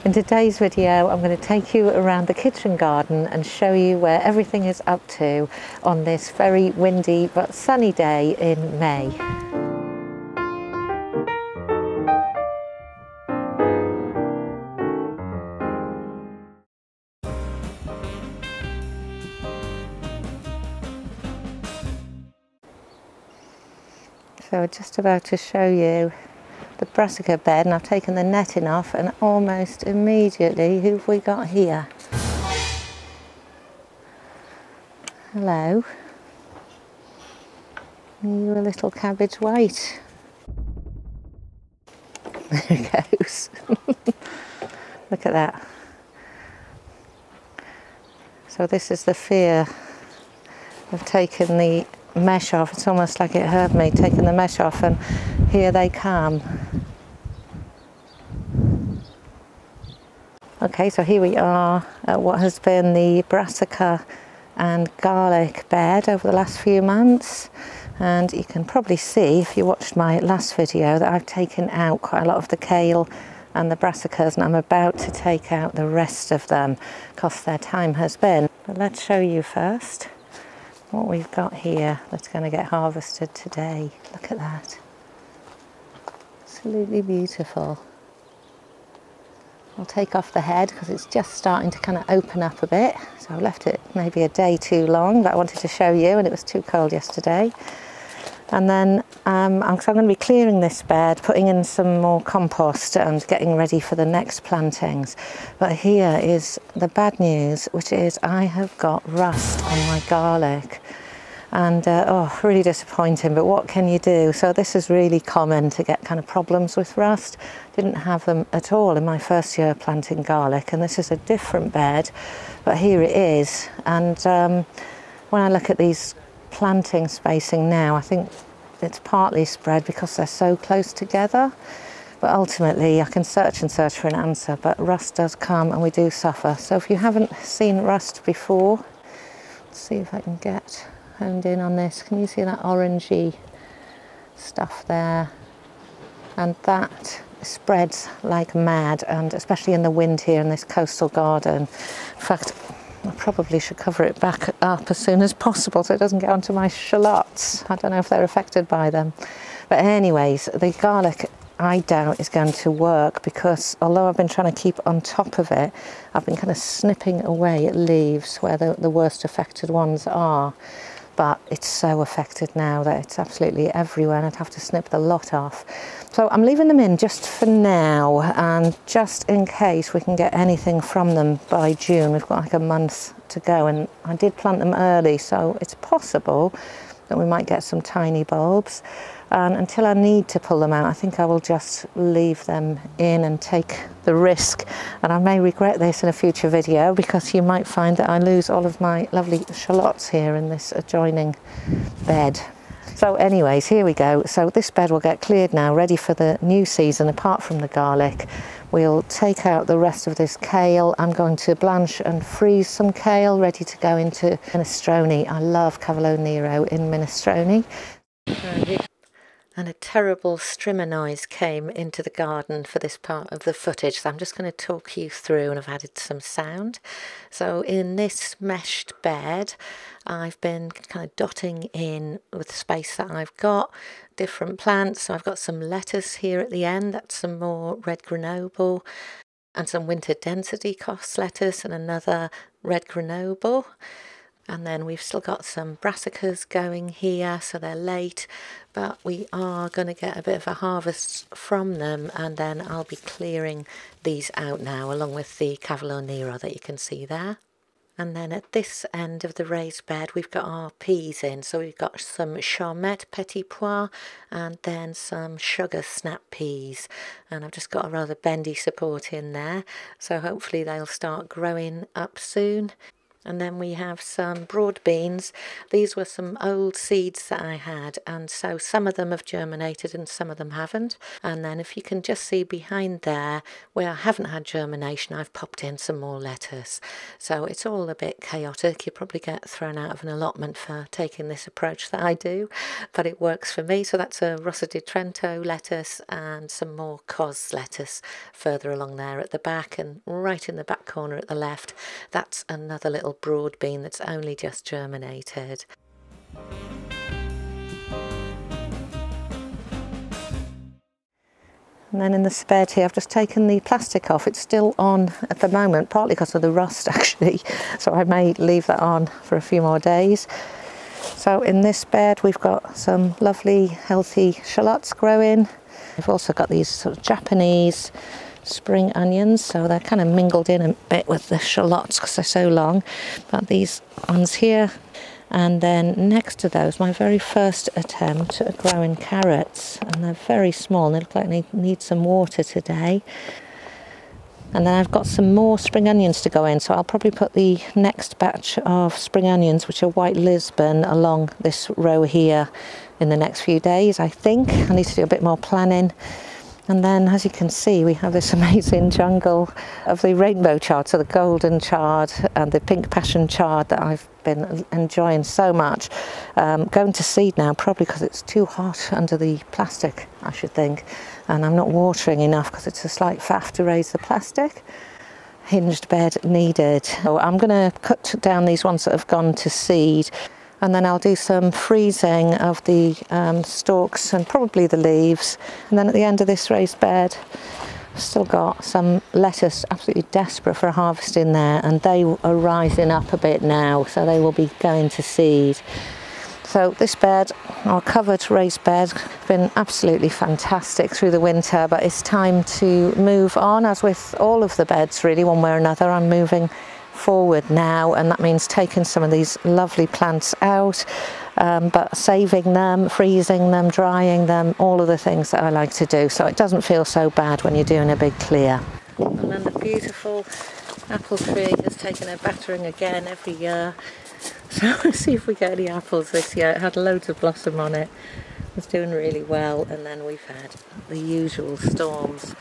In today's video I'm going to take you around the kitchen garden and show you where everything is up to on this very windy but sunny day in May. So just about to show you the brassica bed, and I've taken the netting off, and almost immediately, who have we got here? Hello. You a little cabbage white. There it goes. Look at that. So this is the fear of taking the mesh off. It's almost like it heard me, taking the mesh off, and here they come. Okay, so here we are at what has been the brassica and garlic bed over the last few months, and you can probably see if you watched my last video that I've taken out quite a lot of the kale and the brassicas, and I'm about to take out the rest of them because their time has been. But let's show you first what we've got here that's going to get harvested today. Look at that. Absolutely beautiful. I'll take off the head because it's just starting to kind of open up a bit. So I left it maybe a day too long, but I wanted to show you, and it was too cold yesterday. And then I'm going to be clearing this bed, putting in some more compost and getting ready for the next plantings. But here is the bad news, which is I have got rust on my garlic. And oh, really disappointing, but what can you do? So this is really common to get kind of problems with rust. Didn't have them at all in my first year planting garlic, and this is a different bed, but here it is. And when I look at these planting spacing now, I think it's partly spread because they're so close together, but ultimately I can search and search for an answer, but rust does come and we do suffer. So if you haven't seen rust before, let's see if I can get honed in on this. Can you see that orangey stuff there? And that spreads like mad, and especially in the wind here in this coastal garden. In fact, I probably should cover it back up as soon as possible so it doesn't get onto my shallots. I don't know if they're affected by them. But anyways, the garlic I doubt is going to work because although I've been trying to keep on top of it, I've been kind of snipping away at leaves where the worst affected ones are. But it's so affected now that it's absolutely everywhere, and I'd have to snip the lot off. So I'm leaving them in just for now, and just in case we can get anything from them by June. We've got like a month to go, and I did plant them early, so it's possible that we might get some tiny bulbs. And until I need to pull them out, I think I will just leave them in and take the risk. And I may regret this in a future video because you might find that I lose all of my lovely shallots here in this adjoining bed. So anyways, here we go. So this bed will get cleared now, ready for the new season. Apart from the garlic, we'll take out the rest of this kale. I'm going to blanch and freeze some kale ready to go into minestrone. I love CAVOLO NERO in minestrone. And a terrible strimmer noise came into the garden for this part of the footage, so I'm just going to talk you through, and I've added some sound. So in this meshed bed, I've been kind of dotting in with the space that I've got different plants. So I've got some lettuce here at the end, that's some more red Grenoble, and some winter density cos lettuce and another red Grenoble. And then we've still got some brassicas going here, so they're late, but we are going to get a bit of a harvest from them, and then I'll be clearing these out now along with the CAVOLO NERO that you can see there. And then at this end of the raised bed we've got our peas in, so we've got some Charmette petit pois and then some sugar snap peas, and I've just got a rather bendy support in there, so hopefully they'll start growing up soon. And then we have some broad beans. These were some old seeds that I had, and so some of them have germinated and some of them haven't. And then if you can just see behind there where I haven't had germination, I've popped in some more lettuce. So it's all a bit chaotic. You probably get thrown out of an allotment for taking this approach that I do, but it works for me. So that's a Rosa di Trento lettuce and some more cos lettuce further along there at the back, and right in the back corner at the left, that's another little broad bean that's only just germinated. And then in the spare tea, I've just taken the plastic off. It's still on at the moment, partly because of the rust actually, so I may leave that on for a few more days. So in this bed we've got some lovely healthy shallots growing. We've also got these sort of Japanese spring onions, so they're kind of mingled in a bit with the shallots because they're so long. But these ones here, and then next to those, my very first attempt at growing carrots, and they're very small and they look like they need some water today. And then I've got some more spring onions to go in, so I'll probably put the next batch of spring onions, which are white Lisbon, along this row here in the next few days, I think. I need to do a bit more planning. And then, as you can see, we have this amazing jungle of the rainbow chard, so the golden chard and the pink passion chard that I've been enjoying so much. Going to seed now, probably because it's too hot under the plastic, I should think. And I'm not watering enough because it's a slight faff to raise the plastic. Hinged bed needed. So I'm going to cut down these ones that have gone to seed. And then I'll do some freezing of the stalks and probably the leaves. And then at the end of this raised bed, I've still got some lettuce, absolutely desperate for a harvest in there, and they are rising up a bit now, so they will be going to seed. So this bed, our covered raised bed, has been absolutely fantastic through the winter, but it's time to move on. As with all of the beds really, one way or another, I'm moving forward now, and that means taking some of these lovely plants out, but saving them, freezing them, drying them, all of the things that I like to do, so it doesn't feel so bad when you're doing a big clear. And then the beautiful apple tree has taken a battering again every year, so let's see if we get any apples this year. It had loads of blossom on it, it was doing really well, and then we've had the usual storms.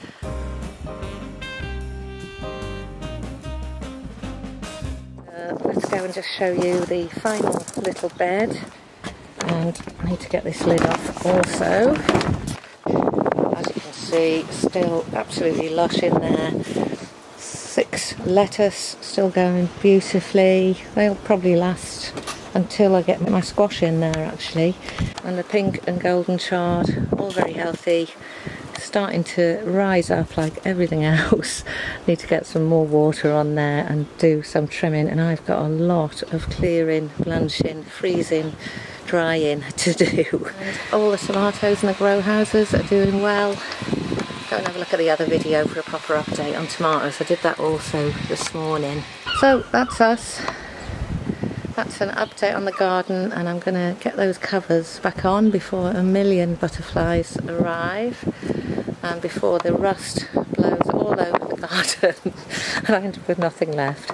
Let's go and just show you the final little bed, and I need to get this lid off also. As you can see, still absolutely lush in there. 6 lettuce still going beautifully. They'll probably last until I get my squash in there actually. And the pink and golden chard, all very healthy. Starting to rise up like everything else. Need to get some more water on there and do some trimming, and I've got a lot of clearing, blanching, freezing, drying to do. And all the tomatoes in the grow houses are doing well. Go and have a look at the other video for a proper update on tomatoes. I did that also this morning. So that's us. That's an update on the garden, and I'm going to get those covers back on before a million butterflies arrive and before the rust blows all over the garden and I end up with nothing left.